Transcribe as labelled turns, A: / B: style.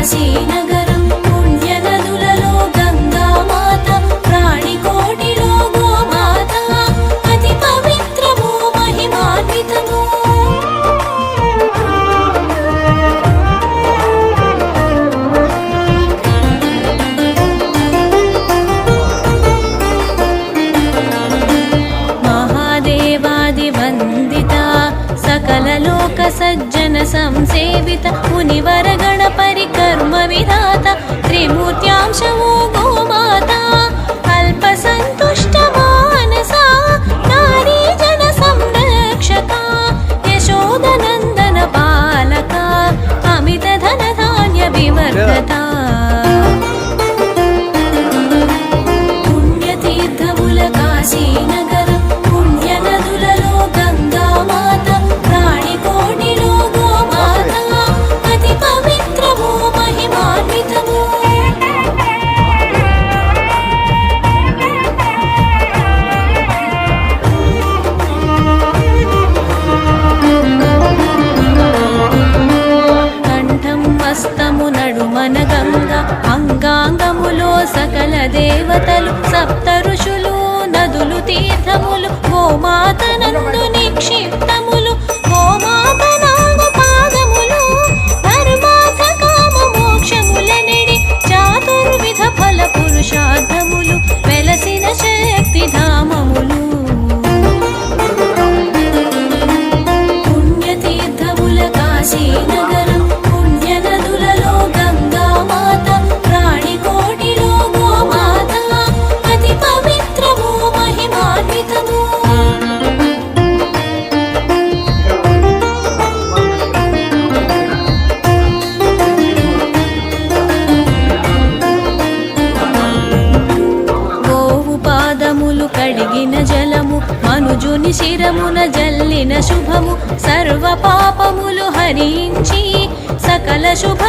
A: కాశీనగరం పుణ్యనదులలో గంగామాత ప్రాణికోటిలో గోమాత అతి పవిత్రము మహిమాన్వితము सकललोक सज्जन संसेवित मुनिवरगण परिकर्म विधाता त्रिमूर्त्यांशवो गोमाता अल्पसन्तुष्ट मानसा नारी जन संरक्षका यशोदनन्दन पालका अमित धन धान्य विवर्धता पुण्यतीर्थमुल काशीनगरं पुण्यनदुలలో గంగామాత ప్రాణికోటిలో గోమాత అతి పవిత్రము మహిమాన్వితము కంఠం మస్తము నడుమన గంగా అంగాంగములో సకల దేవతలు సప్త ఋషులు నదులు తీర్థములు గోమాత నందు నిక్షిప్తములు గోమాత నాగు పాదములు ధర్మార్థ కామ మోక్షముల నెడి చాతుర్విధ ఫల పురుషార్థములు వెలసిన శక్తి ధామములు పుణ్యతీర్థముల కాశీనగరం పుణ్యనదులలో గంగామాత ప్రాణికోటిలో గోమాత అతి పవిత్రము మహిమాన్వితము గోవు పాదములు కడిగిన జలము మనుజుని శిరమున జల్లిన శుభము సర్వ పాపములు హరించి సకల శుభ